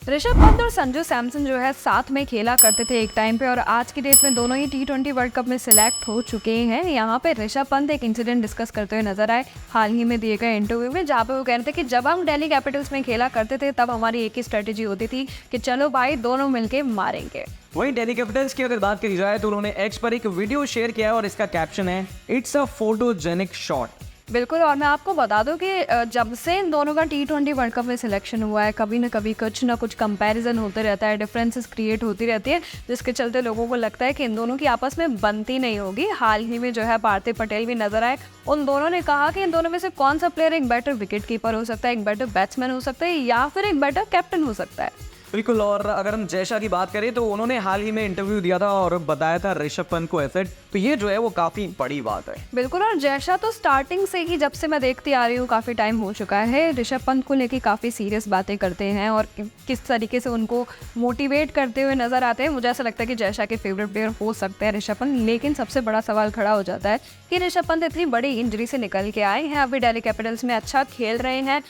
ऋषभ पंत और संजू सैमसन जो है साथ में खेला करते थे एक टाइम पे, और आज की डेट में दोनों ही T20 वर्ल्ड कप में सिलेक्ट हो चुके हैं। यहाँ पे ऋषभ पंत एक इंसिडेंट डिस्कस करते हुए नजर आए हाल ही में दिए गए इंटरव्यू में, जहाँ पे वो कह रहे थे कि जब हम दिल्ली कैपिटल्स में खेला करते थे तब हमारी एक ही स्ट्रेटेजी होती थी कि चलो भाई दोनों मिलके मारेंगे। वहीं दिल्ली कैपिटल्स की अगर बात करी जाए तो उन्होंने एक्स पर एक वीडियो शेयर किया है और इसका कैप्शन है इट्स अ फोटोजेनिक शॉट। बिल्कुल, और मैं आपको बता दूं कि जब से इन दोनों का T20 वर्ल्ड कप में सिलेक्शन हुआ है कभी ना कभी कुछ ना कुछ कंपैरिजन होते रहता है, डिफरेंसेस क्रिएट होती रहती है, जिसके चलते लोगों को लगता है कि इन दोनों की आपस में बनती नहीं होगी। हाल ही में जो है पार्थिव पटेल भी नजर आए, उन दोनों ने कहा कि इन दोनों में से कौन सा प्लेयर एक बेटर विकेट कीपर हो सकता है, एक बेटर बैट्समैन हो सकता है या फिर एक बेटर कैप्टन हो सकता है। बिल्कुल, और अगर हम जयशा की बात करें तो उन्होंने हाल ही में इंटरव्यू दिया था और बताया था ऋषभ पंत को एसेट, तो ये जो है वो काफी बड़ी बात है। बिल्कुल, और जयशा तो स्टार्टिंग से ही जब से मैं देखती आ रही हूँ काफ़ी टाइम हो चुका है, ऋषभ पंत को लेके काफ़ी सीरियस बातें करते हैं और किस तरीके से उनको मोटिवेट करते हुए नजर आते हैं। मुझे ऐसा लगता है कि जयशा के फेवरेट प्लेयर हो सकते हैं ऋषभ पंत, लेकिन सबसे बड़ा सवाल खड़ा हो जाता है कि ऋषभ पंत इतनी बड़ी इंजरी से निकल के आए हैं, अभी दिल्ली कैपिटल्स में अच्छा खेल रहे हैं,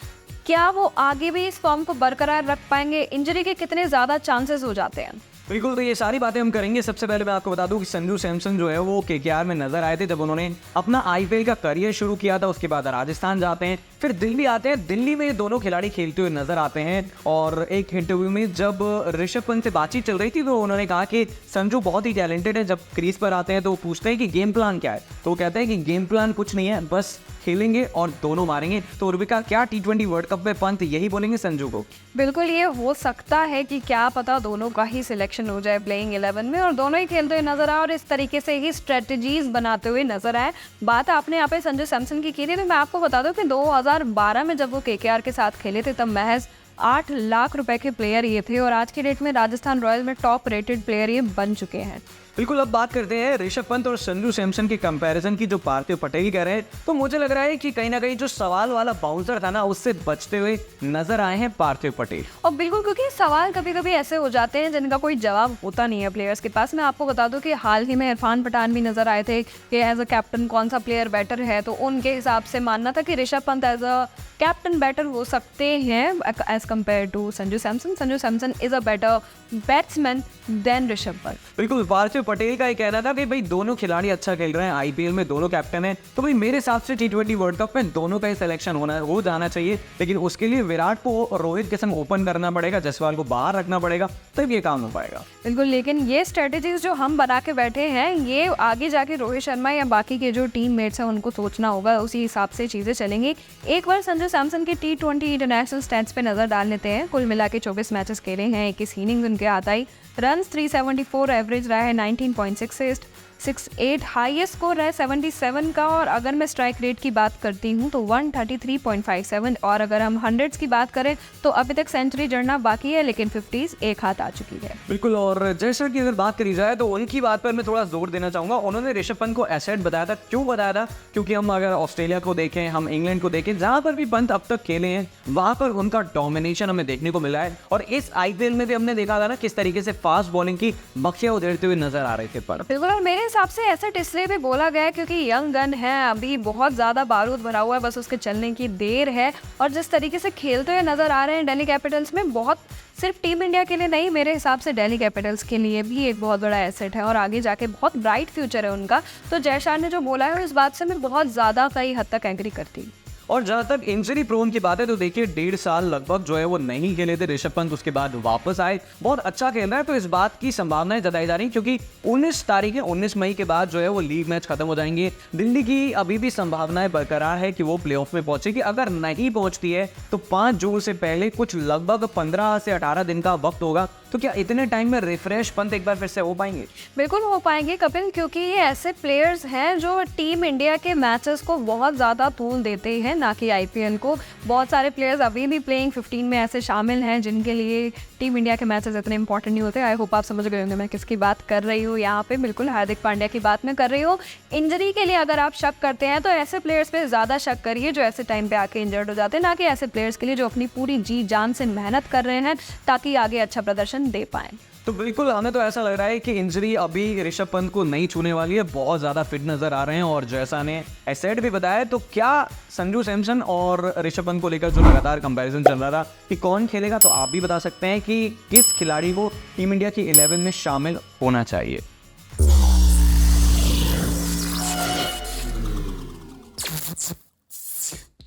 क्या वो आगे भी इस फॉर्म को बरकरार रख पाएंगे? इंजरी के कितने ज़्यादा चांसेस हो जाते हैं? बिल्कुल, तो ये सारी बातें हम करेंगे। सबसे पहले मैं आपको बता दूं कि संजू सैमसन जो है वो KKR में नजर आए थे जब उन्होंने अपना IPL का करियर शुरू किया था। उसके बाद राजस्थान जाते हैं, फिर दिल्ली आते हैं। दिल्ली में ये दोनों खिलाड़ी खेलते हुए नजर आते हैं और एक इंटरव्यू में जब ऋषभ पंत से बातचीत चल रही थी तो उन्होंने कहा कि संजू बहुत ही टैलेंटेड है। जब क्रीज पर आते हैं तो पूछते हैं कि गेम प्लान क्या है, तो वो कहते हैं कि गेम प्लान कुछ नहीं है, बस खेलेंगे और दोनों मारेंगे। तो उर्विका, क्या T20 वर्ल्ड कप में पंत यही बोलेंगे संजू को? बिल्कुल, ये हो सकता है कि क्या पता दोनों का ही सिलेक्शन हो जाए प्लेइंग 11 में और दोनों ही खेलते हुए नजर आए और इस तरीके से ही स्ट्रेटजीज बनाते हुए नजर आए। बात आपने यहाँ पे संजू सैमसन की थी, तो मैं आपको बता दूं कि 2012 में जब वो KKR के साथ खेले थे तब महज 8 लाख रुपए के प्लेयर ये थे और आज की डेट में राजस्थान रॉयल में टॉप रेटेड प्लेयर ये बन चुके हैं। बिल्कुल, अब बात करते हैं ऋषभ पंत और संजू सैमसन के कंपैरिजन की, जो पार्थिव पटेल कह रहे हैं। तो मुझे लग रहा है कि कहीं ना कहीं जो सवाल वाला बाउंसर था ना, उससे बचते हुए नजर आए हैं पार्थिव पटेल। और बिल्कुल, क्योंकि सवाल कभी कभी ऐसे हो जाते हैं जिनका कोई जवाब होता नहीं है प्लेयर्स के पास। मैं आपको बता दूं कि हाल ही में इरफान पठान भी नजर आए थे कि एज अ कैप्टन कौन सा प्लेयर बेटर है, तो उनके हिसाब से मानना था कि Rishabh Pant as a captain better हो सकते हैं as compared to Sanju Samson. Sanju Samson is a better batsman than Rishabh Pant. बिल्कुल, पार्थिव पटेल का ये कहना था कि भाई दोनों खिलाड़ी अच्छा खेल रहे हैं, IPL में दोनों कैप्टन हैं, तो भाई मेरे हिसाब से T20 वर्ल्ड कप में दोनों का ही सिलेक्शन हो जाना चाहिए। लेकिन उसके लिए विराट को रोहित के संग ओपन करना पड़ेगा, जायसवाल को बाहर रखना पड़ेगा, तब ये काम हो पाएगा। बिल्कुल, लेकिन ये स्ट्रेटेजीज जो हम बना के बैठे हैं ये आगे जाके रोहित शर्मा या बाकी के जो टीम मेट्स हैं उनको सोचना होगा, उसी हिसाब से चीज़ें चलेंगी। एक बार संजू सैमसन के T20 इंटरनेशनल स्टैट्स पे नजर डाल लेते हैं। कुल मिला के 24 मैचेस खेले हैं, 21 इनिंग्स उनके आता ही, रन्स 374, एवरेज रहा है 19.68, हाईएस्ट स्कोर रहा है 77 का, और अगर मैं स्ट्राइक रेट की बात करती हूँ तो 133.57, और अगर हम हंड्रेड्स की बात करें तो अभी तक सेंचुरी जड़ना बाकी है, लेकिन 50s एक हाथ आ चुकी है। बिल्कुल, और जयशा की अगर बात करी जाए तो उनकी बात पर मैं थोड़ा जोर देना चाहूँगा। उन्होंने ऋषभ पंत को एसेट बताया था। क्यों बताया था? क्योंकि हम अगर ऑस्ट्रेलिया को देखें, हम इंग्लैंड को देखें, जहाँ पर भी पंत अब तक खेले हैं वहाँ पर उनका डोमिनेशन हमें देखने को मिला है, और इस IPL में भी हमने देखा था ना किस तरीके से फास्ट बॉलिंग की बखिया उधेड़ते हुए नजर आ रहे थे। पर बिल्कुल, और मेरे हिसाब से एसेट इसलिए भी बोला गया क्योंकि यंग गन है, अभी बहुत ज़्यादा बारूद भरा हुआ है, बस उसके चलने की देर है। और जिस तरीके से खेलते हुए नज़र आ रहे हैं दिल्ली कैपिटल्स में, बहुत सिर्फ टीम इंडिया के लिए नहीं, मेरे हिसाब से दिल्ली कैपिटल्स के लिए भी एक बहुत बड़ा एसेट है और आगे जाके बहुत ब्राइट फ्यूचर है उनका। तो जयशा ने जो बोला है इस बात से मैं बहुत ज़्यादा कई हद तक एग्री करती हूँ। और जहाँ तक इंजरी प्रोन की बात है तो देखिए 1.5 साल लगभग जो है वो नहीं खेले थे ऋषभ पंत, उसके बाद वापस आए, बहुत अच्छा खेल रहा है। तो इस बात की संभावनाएं जताई जा रही क्योंकि 19 मई के बाद जो है वो लीग मैच खत्म हो जाएंगे। दिल्ली की अभी भी संभावनाएं बरकरार है कि वो प्लेऑफ में पहुंचेगी। अगर नहीं पहुंचती है तो 5 जून से पहले कुछ लगभग 15 से 18 दिन का वक्त होगा। तो क्या इतने टाइम में रिफ्रेश पंत एक बार फिर से हो पाएंगे? बिल्कुल हो पाएंगे कपिल, क्योंकि ये ऐसे प्लेयर्स हैं जो टीम इंडिया के मैचेस को बहुत ज़्यादा तूल देते हैं, ना कि IPL को। बहुत सारे प्लेयर्स अभी भी प्लेइंग 15 में ऐसे शामिल हैं जिनके लिए टीम इंडिया के मैचेस इतने इंपॉर्टेंट नहीं होते। आई होप आप समझ गए होंगे मैं किसकी बात कर रही हूँ यहाँ पे। बिल्कुल, हार्दिक पांड्या की बात मैं कर रही हूँ। इंजरी के लिए अगर आप शक करते हैं तो ऐसे प्लेयर्स पे ज़्यादा शक करिए जो ऐसे टाइम पे आके इंजर्ड हो जाते हैं, ना कि ऐसे प्लेयर्स के लिए जो अपनी पूरी जी जान से मेहनत कर रहे हैं ताकि आगे अच्छा प्रदर्शन दे पाएँ। तो बिल्कुल हमें तो ऐसा लग रहा है कि इंजरी अभी ऋषभ पंत को नहीं छूने वाली है, बहुत ज़्यादा फिट नज़र आ रहे हैं। और जैसा ने एसेट भी बताया, तो क्या संजू सैमसन और ऋषभ पंत को लेकर जो लगातार कंपैरिजन चल रहा था कि कौन खेलेगा, तो आप भी बता सकते हैं कि किस खिलाड़ी को टीम इंडिया की 11 में शामिल होना चाहिए।